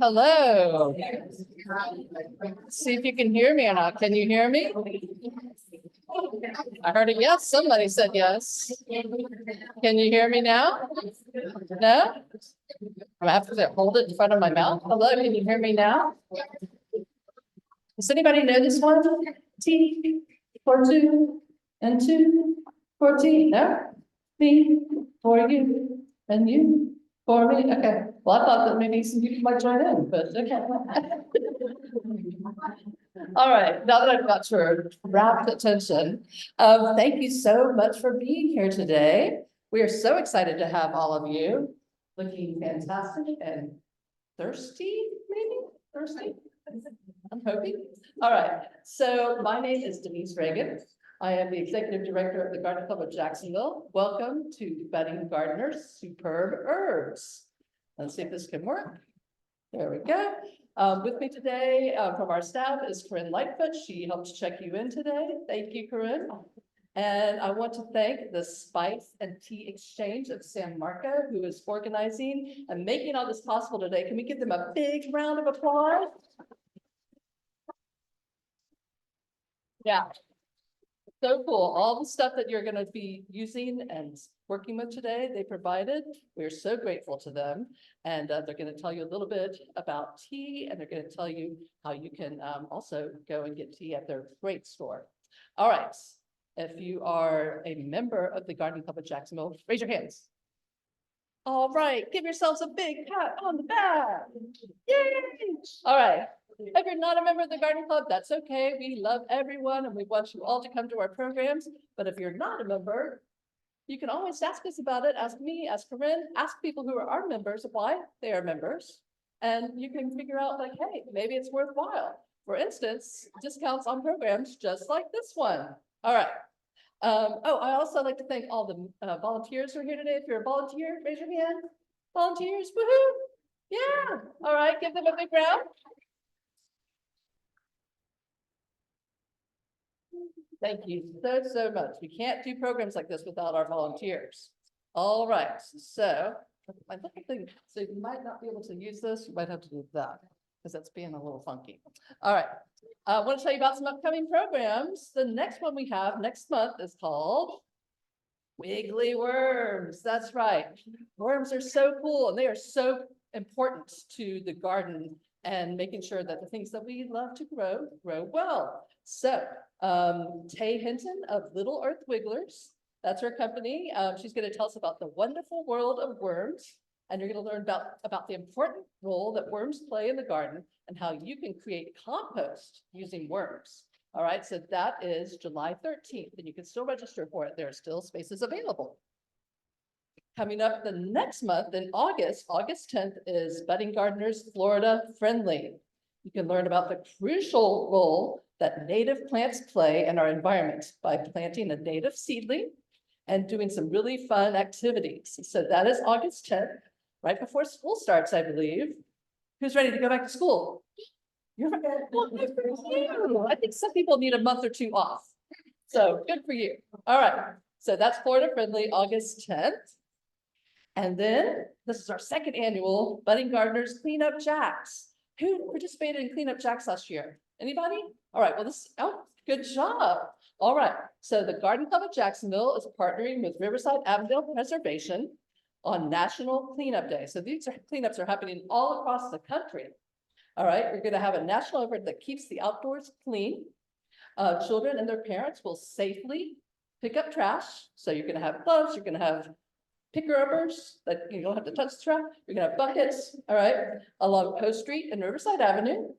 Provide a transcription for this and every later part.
Hello. See if you can hear me or not. Can you hear me? I heard a yes. Somebody said yes. Can you hear me now? No? I have to hold it in front of my mouth. Hello, can you hear me now? Does anybody know this one? T for two and two for T. No? T for you and you for me. Okay. Well, I thought that maybe some people might join in, but okay. All right, now that I've got your rapt attention, thank you so much for being here today. We are so excited to have all of you looking fantastic and thirsty, maybe? Thirsty? I'm hoping. All right, so my name is Denise Reagan. I am the Executive Director of the Garden Club of Jacksonville. Welcome to Budding Gardeners Superb Herbs. Let's see if this can work. There we go. With me today from our staff is Corinne Lightfoot. She helped check you in today. Thank you, Corinne. And I want to thank the Spice and Tea Exchange of San Marco, who is organizing and making all this possible today. Can we give them a big round of applause? Yeah. So cool. All the stuff that you're going to be using and working with today, they provided. We're so grateful to them. And they're going to tell you a little bit about tea, and they're going to tell you how you can also go and get tea at their great store. All right. If you are a member of the Garden Club of Jacksonville, raise your hands. All right. Give yourselves a big pat on the back. Yay! All right. If you're not a member of the Garden Club, that's okay. We love everyone and we want you all to come to our programs. But if you're not a member, you can always ask us about it. Ask me, ask Corinne, ask people who are our members why they are members. And you can figure out like, hey, maybe it's worthwhile. For instance, discounts on programs just like this one. All right. Oh, I also like to thank all the volunteers who are here today. If you're a volunteer, raise your hand. Volunteers, woohoo! Yeah. All right, give them a big round. Thank you so much. We can't do programs like this without our volunteers. All right, so I think so you might not be able to use this. You might have to do that because that's being a little funky. All right, I want to tell you about some upcoming programs. The next one we have next month is called Wiggly Worms. That's right. Worms are so cool and they are so important to the garden and making sure that the things that we love to grow well. So Tay Hinton of Little Earth Wigglers, that's her company. She's going to tell us about the wonderful world of worms, and you're going to learn about the important role that worms play in the garden and how you can create compost using worms. All right, so that is July 13th, and you can still register for it. There are still spaces available. Coming up the next month in August 10th is Budding Gardeners Florida Friendly. You can learn about the crucial role that native plants play in our environment by planting a native seedling and doing some really fun activities. So that is August 10th, right before school starts, I believe. Who's ready to go back to school? You're ready. Well, good for you. I think some people need a month or two off. So good for you. All right. So that's Florida Friendly, August 10th. And then this is our second annual Budding Gardeners Cleanup Jacks. Who participated in Cleanup Jacks last year? Anybody? All right, well, good job. All right, so the Garden Club of Jacksonville is partnering with Riverside Avondale Preservation on National Cleanup Day. So these cleanups are happening all across the country. All right, we're gonna have a national effort that keeps the outdoors clean. Children and their parents will safely pick up trash. So you're gonna have gloves, you're gonna have picker-uppers that you don't have to touch the trash. You're gonna have buckets, all right, along Post Street and Riverside Avenue.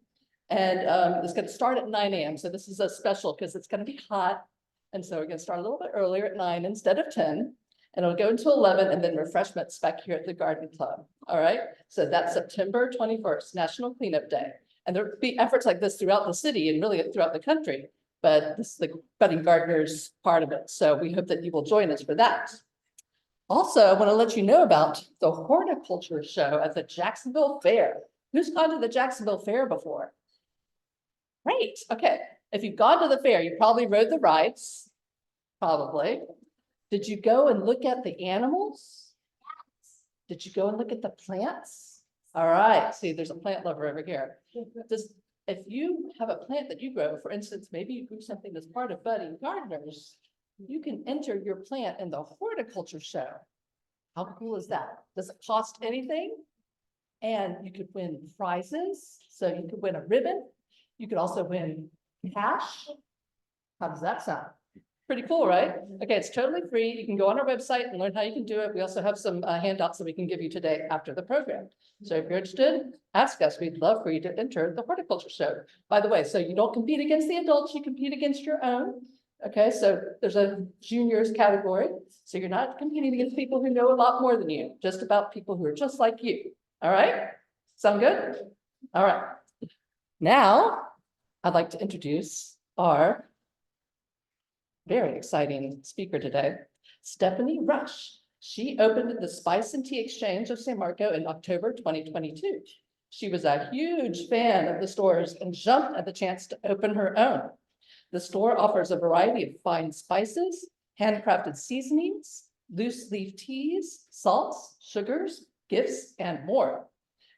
And it's going to start at 9 a.m. So this is a special because it's going to be hot. And so we're going to start a little bit earlier at 9 instead of 10. And it'll go until 11 and then refreshments back here at the Garden Club. All right. So that's September 21st, National Cleanup Day. And there'll be efforts like this throughout the city and really throughout the country. But this is the Budding Gardeners part of it. So we hope that you will join us for that. Also, I want to let you know about the horticulture show at the Jacksonville Fair. Who's gone to the Jacksonville Fair before? Great. Okay. If you've gone to the fair, you probably rode the rides, probably. Did you go and look at the animals? Did you go and look at the plants? All right, see, there's a plant lover over here. If you have a plant that you grow, for instance, maybe you grew something that's part of budding gardeners, you can enter your plant in the horticulture show. How cool is that? Does it cost anything? And you could win prizes. So you could win a ribbon. You could also win cash. How does that sound? Pretty cool, right? Okay, it's totally free. You can go on our website and learn how you can do it. We also have some handouts that we can give you today after the program. So if you're interested, ask us. We'd love for you to enter the horticulture show. By the way, so you don't compete against the adults, you compete against your own. Okay, so there's a juniors category. So you're not competing against people who know a lot more than you, just about people who are just like you. All right? Sound good? All right. Now, I'd like to introduce our very exciting speaker today, Stephanie Rush. She opened the Spice and Tea Exchange of San Marco in October 2022. She was a huge fan of the stores and jumped at the chance to open her own. The store offers a variety of fine spices, handcrafted seasonings, loose leaf teas, salts, sugars, gifts, and more.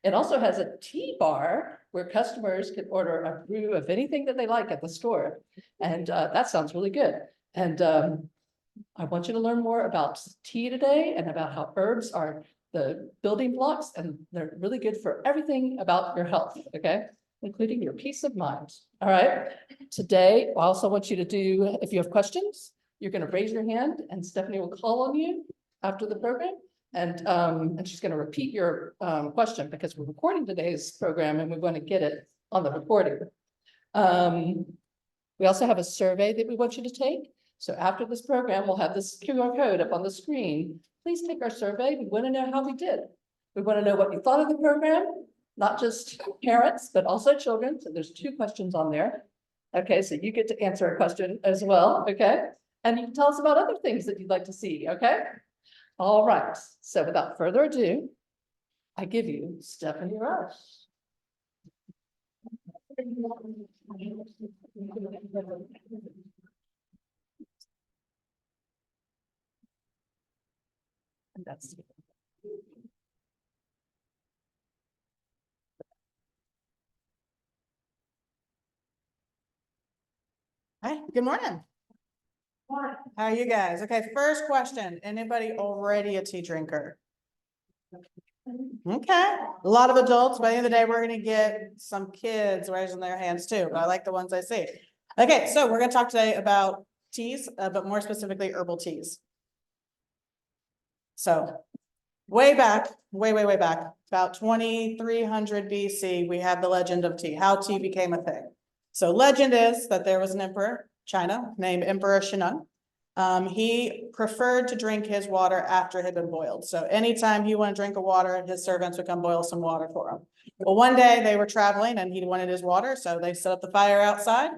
It also has a tea bar where customers can order a brew of anything that they like at the store. And that sounds really good. And I want you to learn more about tea today and about how herbs are the building blocks, and they're really good for everything about your health, okay? Including your peace of mind. All right. Today, I also want you to do, if you have questions, you're going to raise your hand and Stephanie will call on you after the program. And she's going to repeat your question because we're recording today's program and we want to get it on the recording. We also have a survey that we want you to take. So after this program, we'll have this QR code up on the screen. Please take our survey. We want to know how we did. We want to know what you thought of the program, not just parents, but also children. So there's 2 questions on there. Okay, so you get to answer a question as well, okay? And you can tell us about other things that you'd like to see, okay? All right, so without further ado, I give you Stephanie Rush. And that's Hi, good morning. How are you guys? Okay, first question. Anybody already a tea drinker? Okay, a lot of adults. By the end of the day, we're gonna get some kids raising their hands too, but I like the ones I see. Okay, so we're gonna talk today about teas, but more specifically herbal teas. So way back, way back, about 2300 BC, we have the legend of tea, how tea became a thing. So legend is that there was an emperor, China, named Emperor Sheneng. He preferred to drink his water after it had been boiled. So anytime he wanted to drink a water, his servants would come boil some water for him. Well, one day they were traveling and he wanted his water. So they set up the fire outside,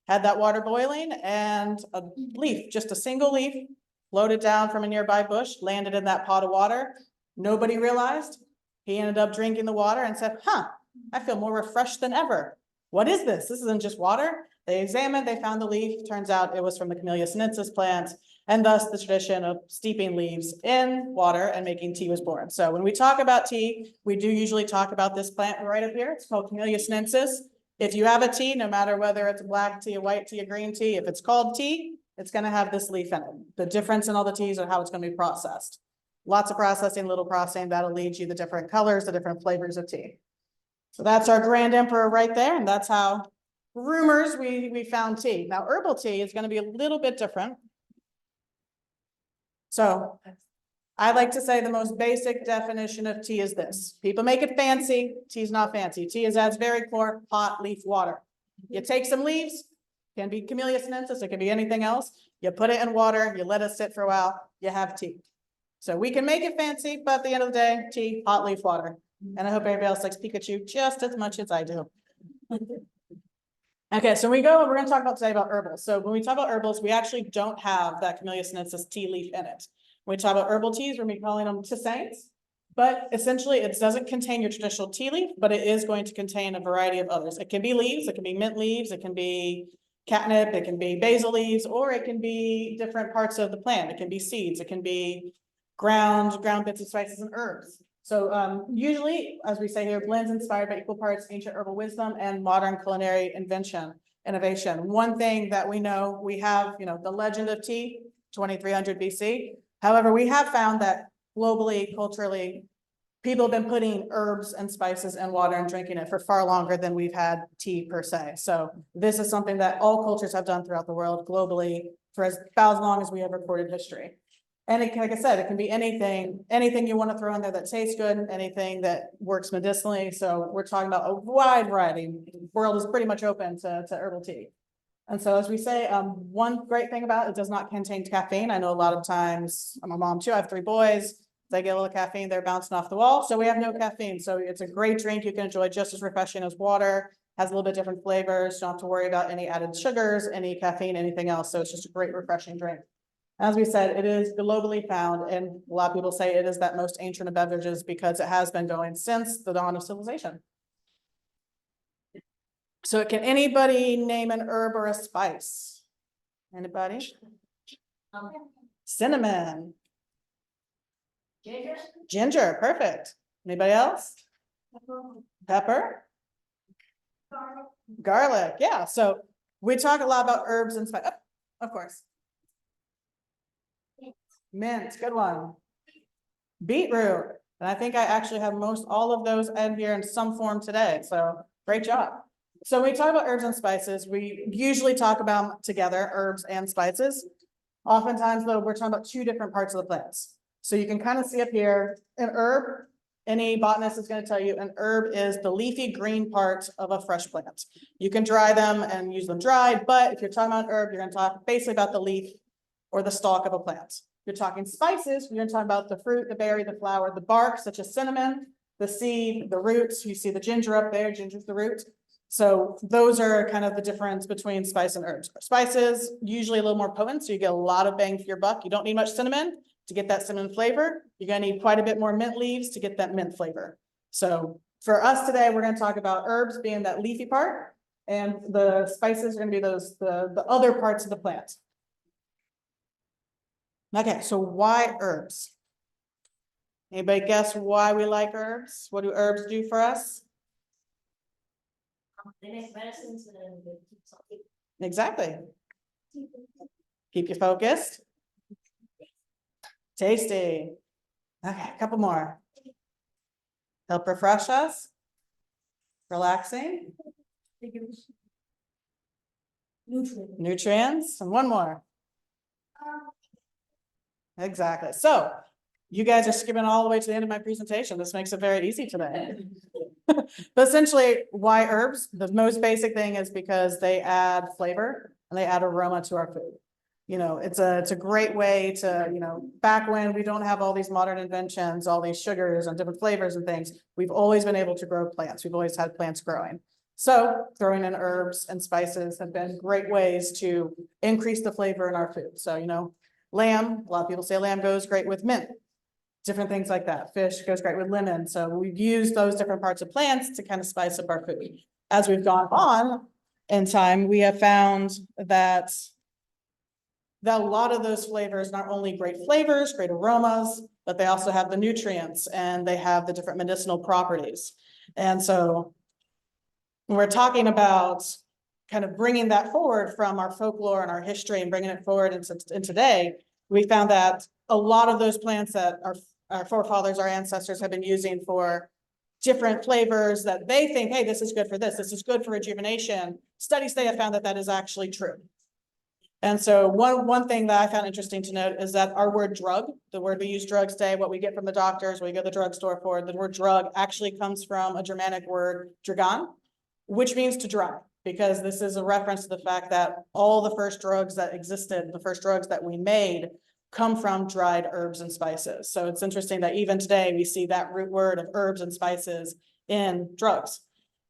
had that water boiling, and a leaf, just a single leaf, floated down from a nearby bush, landed in that pot of water. Nobody realized. He ended up drinking the water and said, huh, I feel more refreshed than ever. What is this? This isn't just water. They examined, they found the leaf. Turns out it was from the Camellia sinensis plant, and thus the tradition of steeping leaves in water and making tea was born. So when we talk about tea, we do usually talk about this plant right up here. It's called Camellia sinensis. If you have a tea, no matter whether it's a black tea, a white tea, a green tea, if it's called tea, it's going to have this leaf in it. The difference in all the teas are how it's going to be processed. Lots of processing, little processing, that'll lead you the different colors, the different flavors of tea. So that's our grand emperor right there. And that's how rumors we found tea. Now herbal tea is going to be a little bit different. So I like to say the most basic definition of tea is this. People make it fancy. Tea is not fancy. Tea is at its very core, hot leaf water. You take some leaves, can be Camellia sinensis, it can be anything else. You put it in water, you let it sit for a while, you have tea. So we can make it fancy, but at the end of the day, tea, hot leaf water. And I hope everybody else likes Pikachu just as much as I do. Okay, so we're going to talk about today about herbals. So when we talk about herbals, we actually don't have that Camellia sinensis tea leaf in it. When we talk about herbal teas, we're calling them tisanes, but essentially it doesn't contain your traditional tea leaf, but it is going to contain a variety of others. It can be leaves, it can be mint leaves, it can be catnip, it can be basil leaves, or it can be different parts of the plant. It can be seeds, it can be ground bits of spices and herbs. So usually, as we say here, blends inspired by equal parts ancient herbal wisdom and modern culinary innovation. One thing that we know, we have, the legend of tea, 2300 BC. However, we have found that globally, culturally, people have been putting herbs and spices in water and drinking it for far longer than we've had tea per se. So this is something that all cultures have done throughout the world globally for about as long as we have recorded history. And it can, like I said, it can be anything you want to throw in there that tastes good, anything that works medicinally. So we're talking about a wide variety. The world is pretty much open to herbal tea. And so as we say, one great thing about it does not contain caffeine. I know a lot of times, I'm a mom too, I have 3 boys. They get a little caffeine, they're bouncing off the wall. So we have no caffeine. So it's a great drink you can enjoy, just as refreshing as water, has a little bit different flavors. Don't have to worry about any added sugars, any caffeine, anything else. So it's just a great refreshing drink. As we said, it is globally found, and a lot of people say it is that most ancient of beverages because it has been going since the dawn of civilization. So can anybody name an herb or a spice? Anybody? Cinnamon. Ginger, perfect. Anybody else? Pepper? Garlic, yeah. So we talk a lot about herbs and spice. Oh, of course. Mint, good one. Beetroot, and I think I actually have all of those in here in some form today, so great job. So when we talk about herbs and spices, we usually talk about together herbs and spices. Oftentimes though, we're talking about 2 different parts of the plants. So you can kind of see up here, an herb, any botanist is going to tell you an herb is the leafy green part of a fresh plant. You can dry them and use them dried, but if you're talking about an herb, you're going to talk basically about the leaf or the stalk of a plant. If you're talking spices, you're going to talk about the fruit, the berry, the flower, the bark, such as cinnamon, the seed, the roots. You see the ginger up there, ginger's the root. So those are kind of the difference between spice and herbs. Spices, usually a little more potent, so you get a lot of bang for your buck. You don't need much cinnamon to get that cinnamon flavor. You're going to need quite a bit more mint leaves to get that mint flavor. So for us today, we're going to talk about herbs being that leafy part, and the spices are going to be the other parts of the plant. Okay, so why herbs? Anybody guess why we like herbs? What do herbs do for us? They make medicines and they keep something. Exactly. Keep you focused. Tasty. Okay, a couple more. Help refresh us. Relaxing. Nutrients. And one more. Exactly. So you guys are skipping all the way to the end of my presentation. This makes it very easy today. But essentially, why herbs? The most basic thing is because they add flavor and they add aroma to our food. It's a great way to, back when we don't have all these modern inventions, all these sugars and different flavors and things, we've always been able to grow plants. We've always had plants growing. So throwing in herbs and spices have been great ways to increase the flavor in our food. So, lamb, a lot of people say lamb goes great with mint. Different things like that. Fish goes great with lemon. So we've used those different parts of plants to kind of spice up our food. As we've gone on in time, we have found that a lot of those flavors, not only great flavors, great aromas, but they also have the nutrients and they have the different medicinal properties. And so when we're talking about kind of bringing that forward from our folklore and our history and bringing it forward in today, we found that a lot of those plants that our forefathers, our ancestors have been using for different flavors that they think, hey, this is good for this is good for rejuvenation. Studies today have found that that is actually true. And so one thing that I found interesting to note is that our word drug, the word we use drugs today, what we get from the doctors, what we go to the drugstore for, the word drug actually comes from a Germanic word, dragan, which means to dry, because this is a reference to the fact that all the first drugs that existed, the first drugs that we made, come from dried herbs and spices. So it's interesting that even today we see that root word of herbs and spices in drugs.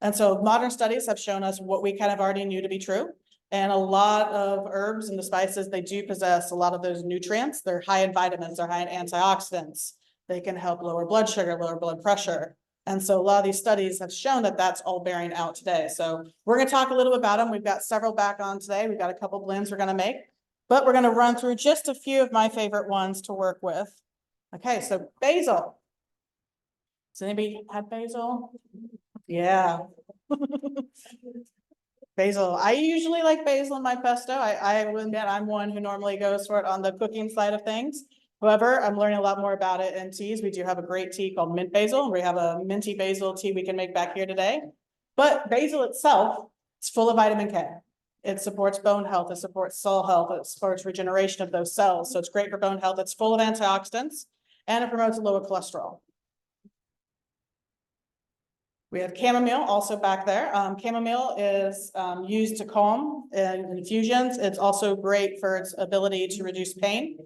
And so modern studies have shown us what we kind of already knew to be true. And a lot of herbs and the spices, they do possess a lot of those nutrients. They're high in vitamins, they're high in antioxidants. They can help lower blood sugar, lower blood pressure. And so a lot of these studies have shown that that's all bearing out today. So we're going to talk a little bit about them. We've got several back on today. We've got a couple blends we're going to make, but we're going to run through just a few of my favorite ones to work with. Okay, so basil. Has anybody had basil? Yeah. Basil. I usually like basil in my pesto. I will admit I'm one who normally goes for it on the cooking side of things. However, I'm learning a lot more about it in teas. We do have a great tea called mint basil. We have a minty basil tea we can make back here today. But basil itself, it's full of vitamin K. It supports bone health, it supports cell health, it supports regeneration of those cells. So it's great for bone health. It's full of antioxidants and it promotes lower cholesterol. We have chamomile also back there. Chamomile is used to calm in infusions. It's also great for its ability to reduce pain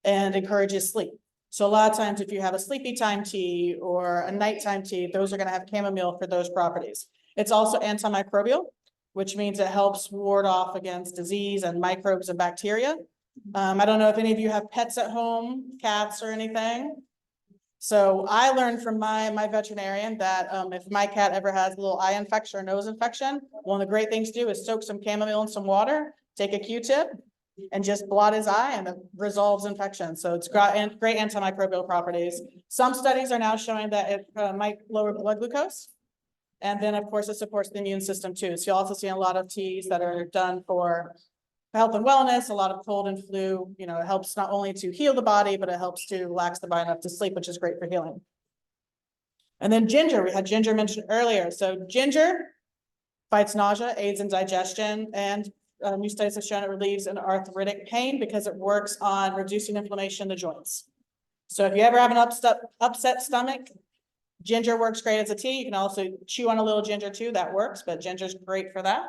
and encourages sleep. So a lot of times if you have a sleepy time tea or a nighttime tea, those are going to have chamomile for those properties. It's also antimicrobial, which means it helps ward off against disease and microbes and bacteria. I don't know if any of you have pets at home, cats or anything. So I learned from my veterinarian that if my cat ever has a little eye infection or nose infection, one of the great things to do is soak some chamomile in some water, take a Q-tip and just blot his eye and it resolves infection. So it's got great antimicrobial properties. Some studies are now showing that it might lower blood glucose. And then of course it supports the immune system too. So you also see a lot of teas that are done for health and wellness, a lot of cold and flu, you know, it helps not only to heal the body, but it helps to relax the body enough to sleep, which is great for healing. And then ginger, we had ginger mentioned earlier. So ginger fights nausea, aids in digestion, and new studies have shown it relieves an arthritic pain because it works on reducing inflammation in the joints. So if you ever have an upset stomach, ginger works great as a tea. You can also chew on a little ginger too, that works, but ginger's great for that.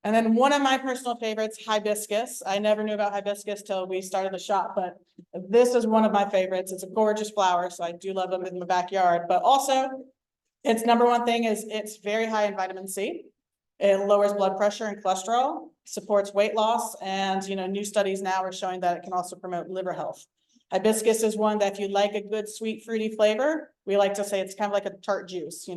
And then one of my personal favorites, hibiscus. I never knew about hibiscus till we started the shop, but this is one of my favorites. It's a gorgeous flower, so I do love them in the backyard. But also, its number one thing is it's very high in vitamin C. It lowers blood pressure and cholesterol, supports weight loss, and new studies now are showing that it can also promote liver health. Hibiscus is one that if you like a good sweet fruity flavor, we like to say it's kind of like a tart juice,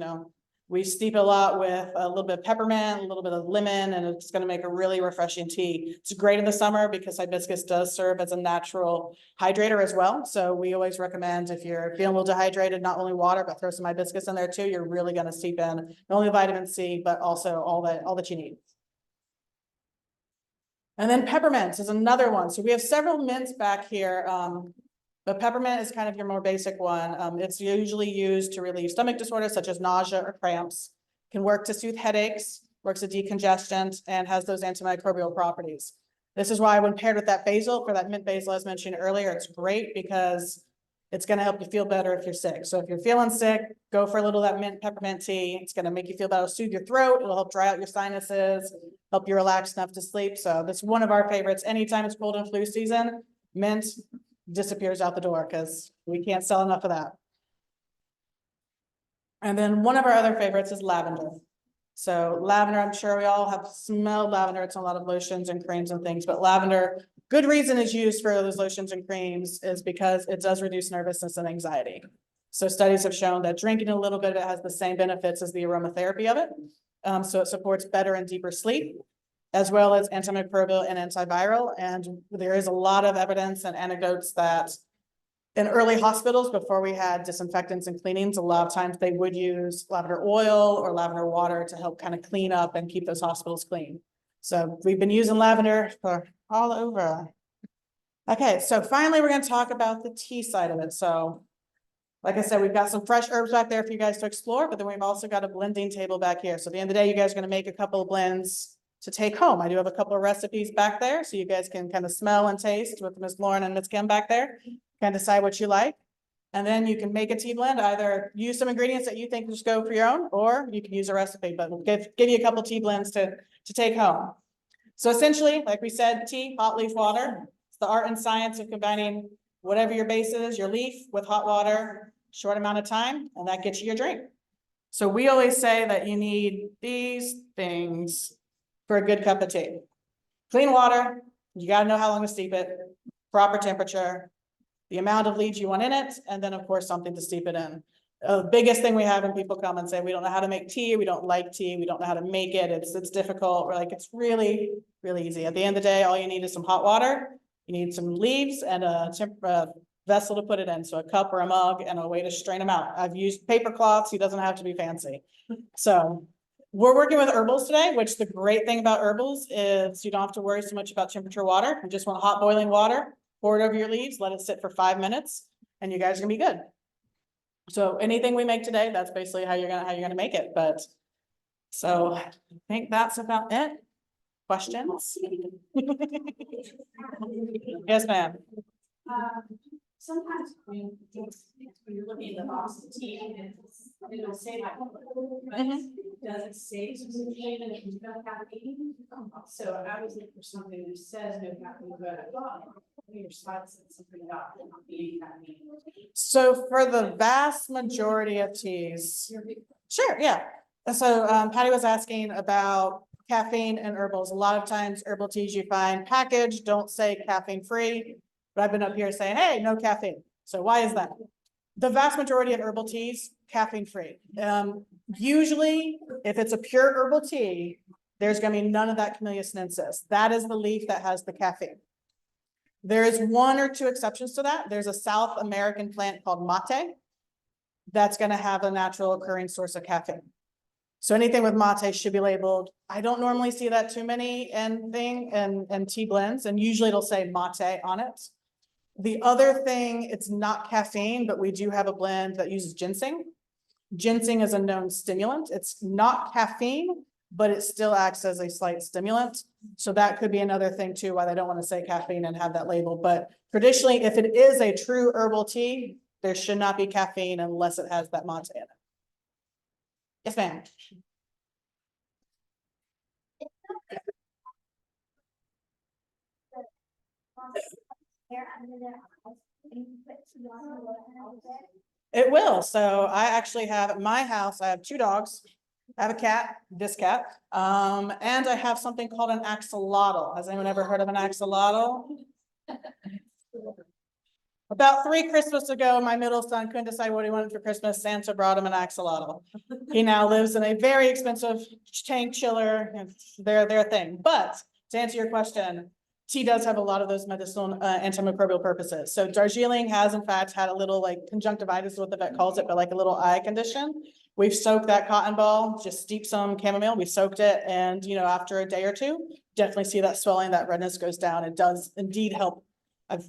We steep a lot with a little bit of peppermint, a little bit of lemon, and it's going to make a really refreshing tea. It's great in the summer because hibiscus does serve as a natural hydrator as well. So we always recommend if you're feeling a little dehydrated, not only water, but throw some hibiscus in there too. You're really going to steep in not only vitamin C, but also all that you need. And then peppermint is another one. So we have several mints back here. But peppermint is kind of your more basic one. It's usually used to relieve stomach disorders such as nausea or cramps, can work to soothe headaches, works as decongestant, and has those antimicrobial properties. This is why when paired with that basil, for that mint basil I was mentioning earlier, it's great because it's going to help you feel better if you're sick. So if you're feeling sick, go for a little of that mint peppermint tea. It's going to make you feel better, it'll soothe your throat, it'll help dry out your sinuses, help you relax enough to sleep. So that's one of our favorites. Anytime it's cold and flu season, mint disappears out the door because we can't sell enough of that. And then one of our other favorites is lavender. So lavender, I'm sure we all have smelled lavender. It's in a lot of lotions and creams and things, but lavender, good reason is used for those lotions and creams is because it does reduce nervousness and anxiety. So studies have shown that drinking a little bit of it has the same benefits as the aromatherapy of it. So it supports better and deeper sleep, as well as antimicrobial and antiviral. And there is a lot of evidence and anecdotes that in early hospitals, before we had disinfectants and cleanings, a lot of times they would use lavender oil or lavender water to help kind of clean up and keep those hospitals clean. So we've been using lavender for all over. Okay, so finally, we're going to talk about the tea side of it. So like I said, we've got some fresh herbs back there for you guys to explore, but then we've also got a blending table back here. So at the end of the day, you guys are going to make a couple of blends to take home. I do have a couple of recipes back there, so you guys can kind of smell and taste with Miss Lauren and Miss Kim back there, kind of decide what you like. And then you can make a tea blend, either use some ingredients that you think just go for your own, or you can use a recipe, but we'll give you a couple tea blends to take home. So essentially, like we said, tea, hot leaf water. It's the art and science of combining whatever your base is, your leaf, with hot water, short amount of time, and that gets you your drink. So we always say that you need these things for a good cup of tea. Clean water, you got to know how long to steep it, proper temperature, the amount of leaves you want in it, and then of course something to steep it in. biggest thing we have when people come and say, we don't know how to make tea, we don't like tea, we don't know how to make it, it's difficult. We're like, it's really, really easy. At the end of the day, all you need is some hot water. You need some leaves and a vessel to put it in. So a cup or a mug and a way to strain them out. I've used paper cloths. He doesn't have to be fancy. So we're working with herbals today, which the great thing about herbals is you don't have to worry so much about temperature water. You just want hot boiling water, pour it over your leaves, let it sit for 5 minutes, and you guys are gonna be good. So anything we make today, that's basically how you're gonna make it. But so I think that's about it. Questions? Yes, ma'am. Sometimes when you're looking at the box of tea, it'll say like, but it doesn't say specifically that it's no caffeine. So I was looking for something that says no caffeine, but I thought your slide said something about not being caffeine. So for the vast majority of teas, sure, yeah. So Patty was asking about caffeine and herbals. A lot of times herbal teas you find packaged don't say caffeine free, but I've been up here saying, hey, no caffeine. So why is that? The vast majority of herbal teas, caffeine free. Usually if it's a pure herbal tea, there's gonna be none of that Camellia sinensis. That is the leaf that has the caffeine. There is 1 or 2 exceptions to that. There's a South American plant called mate that's gonna have a natural occurring source of caffeine. So anything with mate should be labeled. I don't normally see that too many in tea blends, and usually it'll say mate on it. The other thing, it's not caffeine, but we do have a blend that uses ginseng. Ginseng is a known stimulant. It's not caffeine, but it still acts as a slight stimulant. So that could be another thing too, why they don't want to say caffeine and have that label. But traditionally, if it is a true herbal tea, there should not be caffeine unless it has that mate in it. Yes, ma'am. It will. So I actually have at my house, I have 2 dogs. I have a cat, this cat, and I have something called an axolotl. Has anyone ever heard of an axolotl? About 3 Christmas ago, my middle son couldn't decide what he wanted for Christmas. Santa brought him an axolotl. He now lives in a very expensive tank chiller. They're their thing. But to answer your question, tea does have a lot of those medicinal antimicrobial purposes. So Darjeeling has in fact had a little like conjunctivitis is what the vet calls it, but like a little eye condition. We've soaked that cotton ball, just steep some chamomile. We soaked it, and after a day or 2, definitely see that swelling, that redness goes down. It does indeed help. I've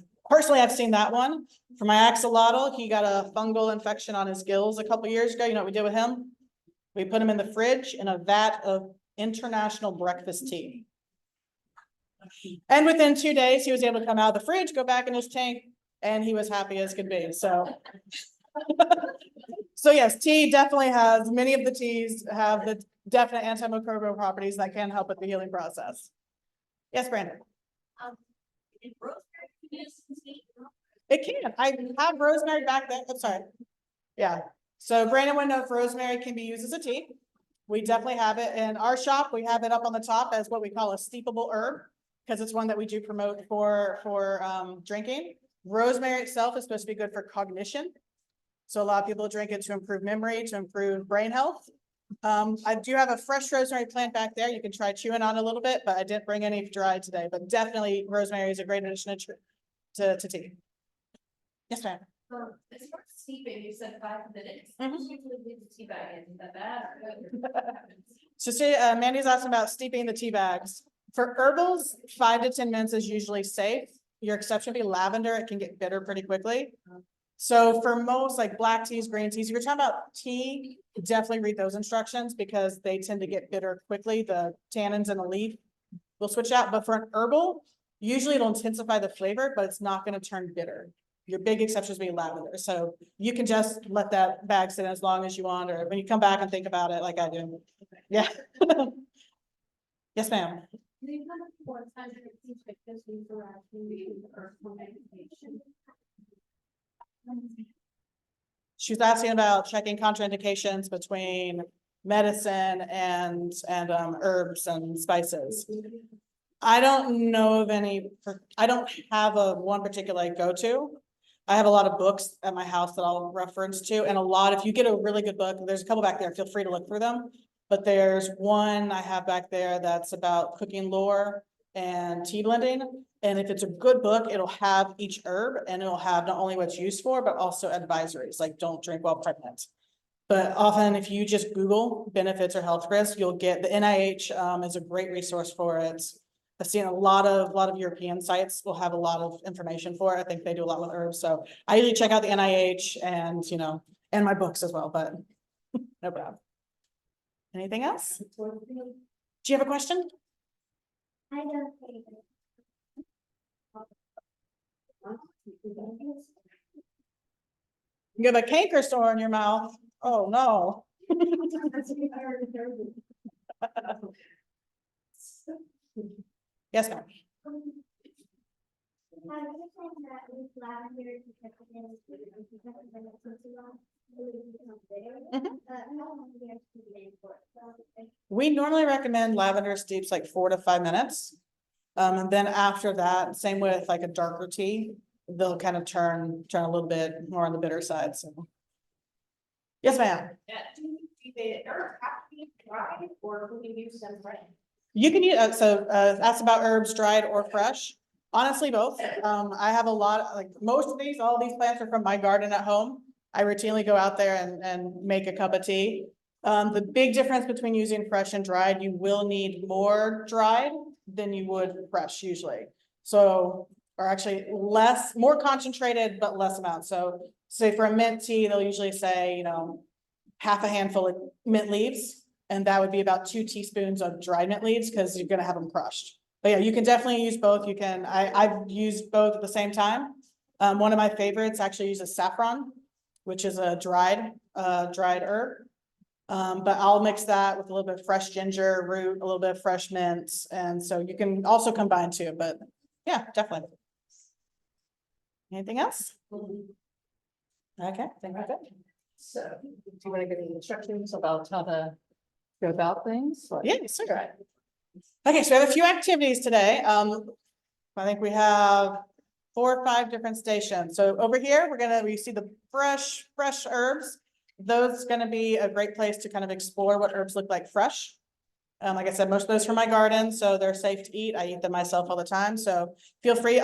seen that one. For my axolotl, he got a fungal infection on his gills a couple years ago. You know what we did with him? We put him in the fridge in a vat of international breakfast tea. And within 2 days, he was able to come out of the fridge, go back in his tank, and he was happy as could be. So, so yes, tea definitely has, many of the teas have the definite antimicrobial properties that can help with the healing process. Yes, Brandon? It can. I have rosemary back there. I'm sorry. Yeah. So Brandon would know if rosemary can be used as a tea. We definitely have it in our shop. We have it up on the top as what we call a steepable herb, because it's one that we do promote for drinking. Rosemary itself is supposed to be good for cognition. So a lot of people drink it to improve memory, to improve brain health. I do have a fresh rosemary plant back there. You can try chewing on it a little bit, but I didn't bring any dried today. But definitely rosemary is a great addition to tea. Yes, ma'am. As far as steeping, you said 5 minutes. Mhm. Usually leave the tea bag in, is that bad or good? So Mandy's asking about steeping the tea bags. For herbals, 5 to 10 minutes is usually safe. Your exception would be lavender. It can get bitter pretty quickly. So for most like black teas, green teas, if you're talking about tea, definitely read those instructions because they tend to get bitter quickly. The tannins in the leaf will switch out. But for an herbal, usually it'll intensify the flavor, but it's not going to turn bitter. Your big exceptions be lavender. So you can just let that bag sit as long as you want, or when you come back and think about it like I do. Yeah. Yes, ma'am. She was asking about checking contraindications between medicine and herbs and spices. I don't know of any, I don't have one particular I go to. I have a lot of books at my house that I'll reference to, and a lot, if you get a really good book, there's a couple back there, feel free to look through them. But there's one I have back there that's about cooking lore and tea blending. And if it's a good book, it'll have each herb and it'll have not only what it's used for, but also advisories, like don't drink while pregnant. But often if you just Google benefits or health risks, you'll get the NIH is a great resource for it. I've seen a lot of European sites will have a lot of information for it. I think they do a lot with herbs. So I usually check out the NIH and, you know, and my books as well, but no problem. Anything else? Do you have a question? I don't think. You have a canker sore in your mouth. Oh, no. Yes, ma'am. We normally recommend lavender steeps like 4 to 5 minutes. And then after that, same with like a darker tea, they'll kind of turn a little bit more on the bitter side, so. Yes, ma'am. Yeah, do they ever have to be dry or can we use them fresh? You can use, that's about herbs, dried or fresh. Honestly, both. I have a lot, like most of these, all these plants are from my garden at home. I routinely go out there and make a cup of tea. The big difference between using fresh and dried, you will need more dried than you would fresh usually. So, or actually more concentrated, but less amount. So say for a mint tea, they'll usually say, you know, half a handful of mint leaves. And that would be about 2 teaspoons of dried mint leaves because you're gonna have them crushed. But yeah, you can definitely use both. You can, I've used both at the same time. One of my favorites actually uses saffron, which is a dried herb. But I'll mix that with a little bit of fresh ginger root, a little bit of fresh mint. And so you can also combine two, but yeah, definitely. Anything else? Okay, I think that's it. So, do you want to give me instructions about how to go about things? Like- Yeah, sure. Okay, so we have a few activities today. I think we have 4 or 5 different stations. So over here, we see the fresh herbs. Those gonna be a great place to kind of explore what herbs look like fresh. Like I said, most of those from my garden, so they're safe to eat. I eat them myself all the time. So feel free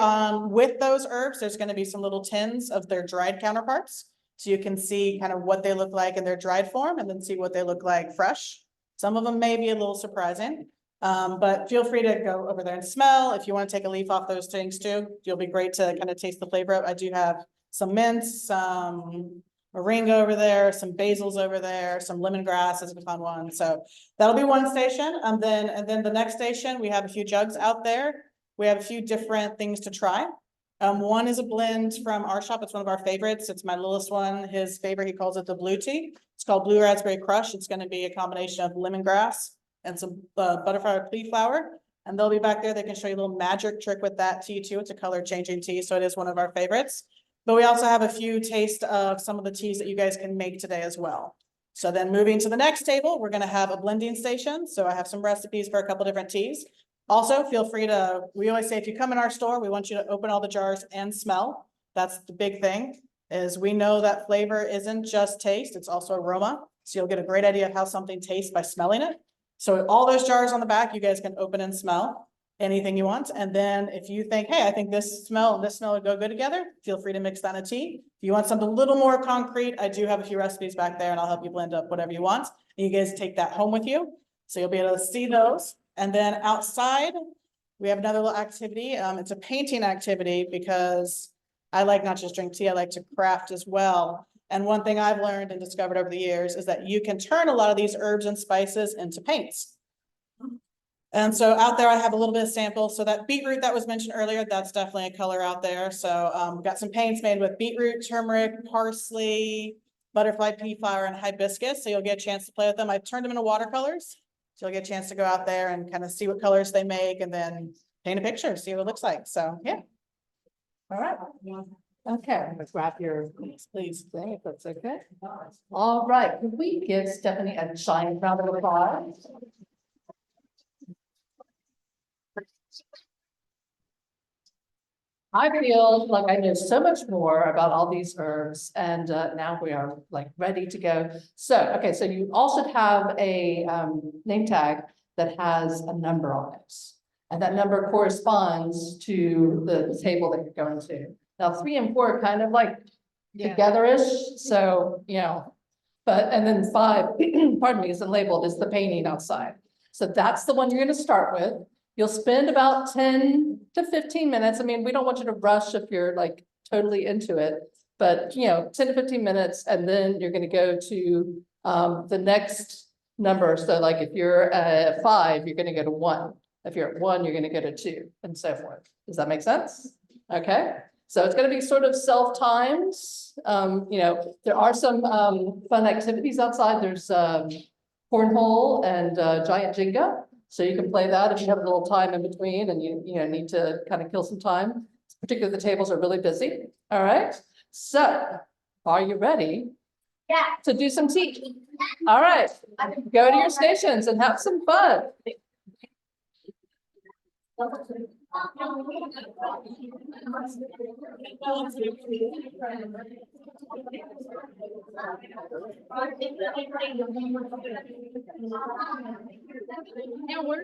with those herbs, there's gonna be some little tins of their dried counterparts. So you can see kind of what they look like in their dried form and then see what they look like fresh. Some of them may be a little surprising, but feel free to go over there and smell. If you want to take a leaf off those things too, you'll be great to kind of taste the flavor of. I do have some mint, some moringa over there, some basils over there, some lemongrass is a fun one. So that'll be one station. And then the next station, we have a few jugs out there. We have a few different things to try. One is a blend from our shop. It's one of our favorites. It's my littlest one. His favorite, he calls it the blue tea. It's called Blue Raspberry Crush. It's going to be a combination of lemongrass and some butterfly pea flower. And they'll be back there. They can show you a little magic trick with that tea too. It's a color changing tea. So it is one of our favorites. But we also have a few taste of some of the teas that you guys can make today as well. So then moving to the next table, we're going to have a blending station. So I have some recipes for a couple different teas. Also, feel free to, we always say, if you come in our store, we want you to open all the jars and smell. That's the big thing, is we know that flavor isn't just taste, it's also aroma. So you'll get a great idea of how something tastes by smelling it. So all those jars on the back, you guys can open and smell anything you want. And then if you think, hey, I think this smell and this smell would go good together, feel free to mix that in a tea. If you want something a little more concrete, I do have a few recipes back there and I'll help you blend up whatever you want. And you guys take that home with you. So you'll be able to see those. And then outside, we have another little activity. It's a painting activity because I like not just drink tea, I like to craft as well. And one thing I've learned and discovered over the years is that you can turn a lot of these herbs and spices into paints. And so out there, I have a little bit of sample. So that beetroot that was mentioned earlier, that's definitely a color out there. So we've got some paints made with beetroot, turmeric, parsley, butterfly pea flower, and hibiscus. So you'll get a chance to play with them. I've turned them into watercolors. So you'll get a chance to go out there and kind of see what colors they make and then paint a picture, see what it looks like. So, yeah. All right. Okay, I'm gonna grab your, please, thing, if that's okay. All right, could we give Stephanie a giant round of applause? I feel like I know so much more about all these herbs and now we are like ready to go. So, okay, so you also have a name tag that has a number on it. And that number corresponds to the table that you're going to. Now, 3 and 4 are kind of like together-ish, so, you know. But, and then 5, pardon me, isn't labeled, is the painting outside. So that's the one you're gonna start with. You'll spend about 10 to 15 minutes. I mean, we don't want you to rush if you're like totally into it. But, you know, 10 to 15 minutes, and then you're gonna go to the next number. So like if you're at 5, you're gonna go to 1. If you're at 1, you're gonna go to 2, and so forth. Does that make sense? Okay, so it's gonna be sort of self-timed. You know, there are some fun activities outside. There's cornhole and giant Jenga. So you can play that if you have a little time in between and you know need to kind of kill some time. Particularly the tables are really busy. All right. So are you ready? Yeah. To do some tea? All right. Go to your stations and have some fun. Yeah, we're